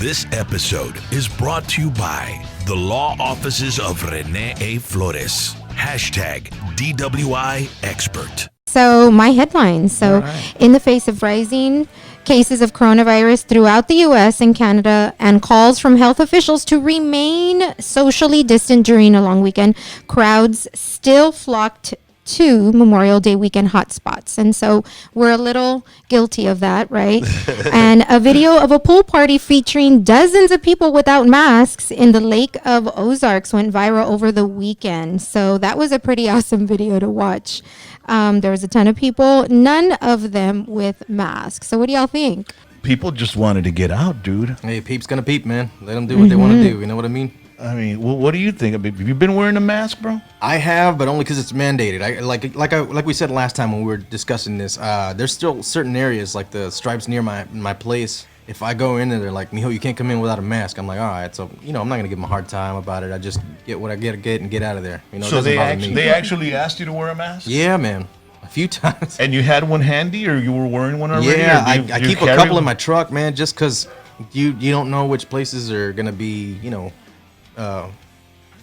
This episode is brought to you by the law offices of Rene A. Flores. Hashtag DWI expert. So my headlines. In the face of rising cases of coronavirus throughout the U.S. and Canada and calls from health officials to remain socially distant during a long weekend, crowds still flocked to Memorial Day weekend hotspots. And so we're a little guilty of that, right? And a video of a pool party featuring dozens of people without masks in the Lake of Ozarks went viral over the weekend. So that was a pretty awesome video to watch. There was a ton of people, none of them with masks. So what do y'all think? People just wanted to get out, dude. Hey, peep's gonna peep, man. Let them do what they want to do. You know what I mean? I mean, what do you think? Have you been wearing a mask, bro? I have, but only because it's mandated. Like we said last time when we were discussing this. There's still certain areas like the stripes near my place. If I go in and they're like, "Mijo, you can't come in without a mask," I'm like, "All right." So I'm not gonna give them a hard time about it. I just get what I get and get out of there. You know. So they actually asked you to wear a mask? Yeah, man. A few times. And you had one handy, or you were wearing one already? Yeah, I keep a couple in my truck, man, just because you don't know which places are gonna be,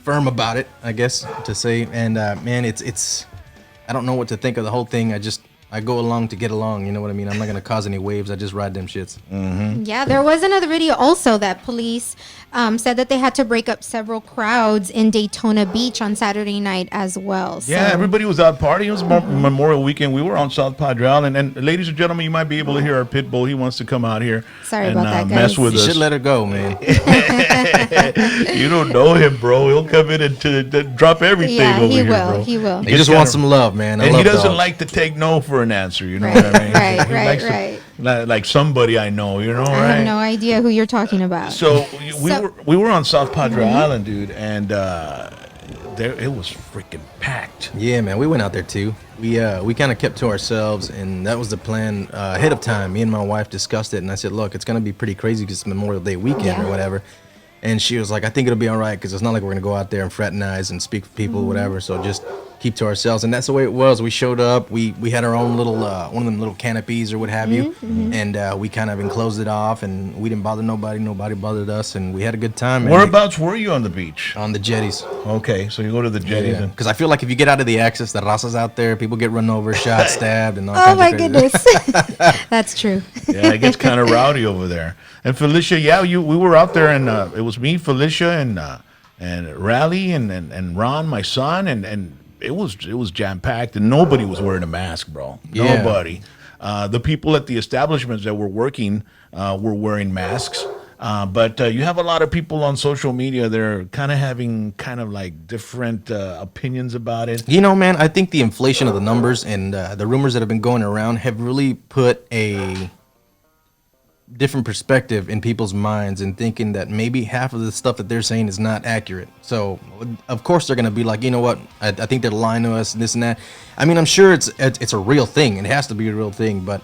firm about it, I guess to say. And man, it's I don't know what to think of the whole thing. I go along to get along. You know what I mean? I'm not gonna cause any waves. I just ride them shits. Mm-hmm. Yeah, there was another video also that police said that they had to break up several crowds in Daytona Beach on Saturday night as well. Yeah, so. everybody was out partying. It was Memorial Weekend. We were on South Padre Island. And ladies and gentlemen, you might be able to hear our pit bull. He wants to come out here. Sorry and about that, guys. mess with You us. should let her go, man. You don't know him, bro. He'll come in and to drop everything over here, bro. He will. He just wants some love, man. And he doesn't dogs. like to take no for an answer, you know Right, what I mean? right, He right, likes to- right. like somebody I know, you know, I right? have no idea who you're talking about. So we were on South Padre Island, dude, and there it was freaking packed. Yeah, man, we went out there too. We kind of kept to ourselves, and that was the plan ahead of time. Me and my wife discussed it, and I said, "Look, it's gonna be pretty crazy because it's Memorial Day weekend or whatever." And she was like, "I think it'll be all right because it's not like we're gonna go out there and fraternize and speak for people, whatever. So just keep to ourselves." And that's the way it was. We showed up. We had our own little one of them little canopies or what have you, and we kind of enclosed it off, and we didn't bother nobody. Nobody bothered us, and we had a good time. Whereabouts were you on the beach? On the jetties. Okay, so you go to the jetties. Yeah, and because I feel like if you get out of the access, the raza's out there, people get run over, shot, stabbed, and all Oh kinds my of crazy goodness. That's true. yeah, it gets kind of rowdy over there. And Felicia, we were out there, and it was me, Felicia, and Raleigh, and Ron, my son, and it was jam packed, and nobody was wearing a mask, bro. Yeah. Nobody. The people at the establishments that were working were wearing masks. But you have a lot of people on social media. They're kind of having like different opinions about it. You know, man, I think the inflation of the numbers and the rumors that have been going around have really put a different perspective in people's minds and thinking that maybe half of the stuff that they're saying is not accurate. So, of course, they're going to be like, you know what, I think they're lying to us and this and that. I mean, I'm sure it's a real thing. It has to be a real thing, but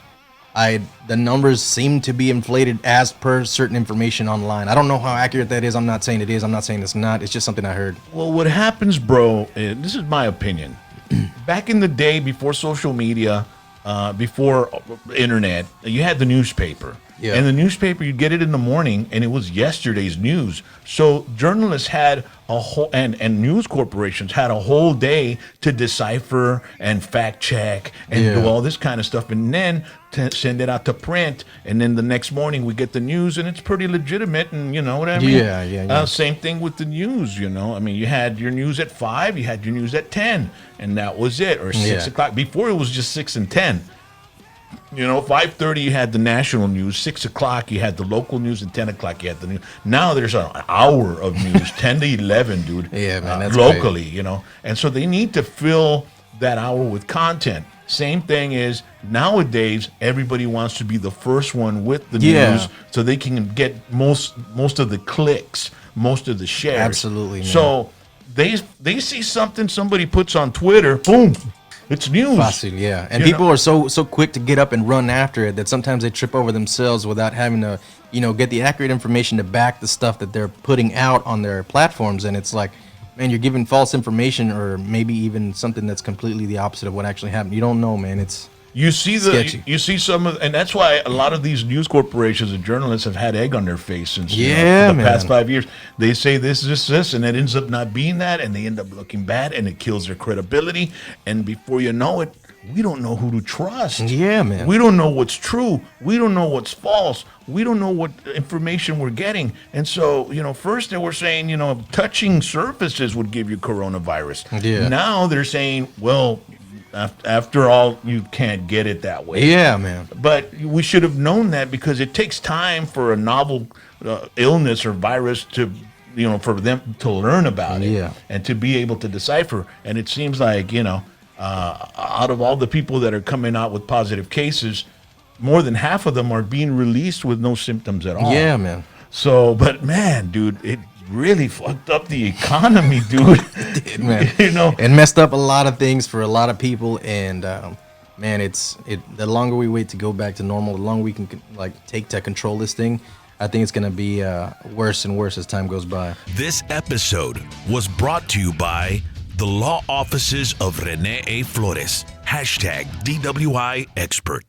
the numbers seem to be inflated as per certain information online. I don't know how accurate that is. I'm not saying it is. I'm not saying it's not. It's just something I heard. Well, what happens, bro, this is my opinion. Back in the day, before social media, before internet, you had the newspaper. Yeah. And the newspaper, you'd get it in the morning, and it was yesterday's news. So journalists had a whole, and news corporations had a whole day to decipher and fact check and do all this kind of stuff, and then to send it out to print. And then the next morning we get the news, and it's pretty legitimate, and you know what I mean? Yeah. Same thing with the news, you know. I mean, you had your news at 5, you had your news at 10, and that was it, or 6 o'clock. Before it was just 6 and 10. You know, 5:30 you had the national news, 6 o'clock you had the local news, and 10 o'clock you had the news. Now there's an hour of news, 10 to 11, dude. Yeah, man, that's locally, great. you know. And so they need to fill that hour with content. Same thing is nowadays everybody wants to be the first one with the news so they can get most of the clicks, most of the shares. Absolutely, man. So they see something somebody puts on Twitter, boom. It's news. Fácil, yeah. And people are so quick to get up and run after it that sometimes they trip over themselves without having to, get the accurate information to back the stuff that they're putting out on their platforms. And it's like, man, you're giving false information or maybe even something that's completely the opposite of what actually happened. You don't know, man. You see Sketchy. you see some of, and that's why a lot of these news corporations and journalists have had egg on their face since Yeah, the past man. 5 years. They say this, and it ends up not being that, and they end up looking bad, and it kills their credibility. And before you know it, we don't know who to trust. Yeah, man. We don't know what's true. We don't know what's false. We don't know what information we're getting. And so, first they were saying, touching surfaces would give you coronavirus. Yeah. Now they're saying, well, after all, you can't get it that way. Yeah, man. But we should have known that because it takes time for a novel illness or virus to, for them to learn about it Yeah. and to be able to decipher. And it seems like, out of all the people that are coming out with positive cases, more than half of them are being released with no symptoms at all. Yeah, man. So, but man, dude, it really fucked up the economy, dude. It, man. You It messed up a lot of things for a lot of people, and man, the longer we wait to go back to normal, the longer we can take to control this thing, I think it's gonna be worse and worse as time goes by. This episode was brought to you by the law offices of Rene A. Flores. #DWI Expert.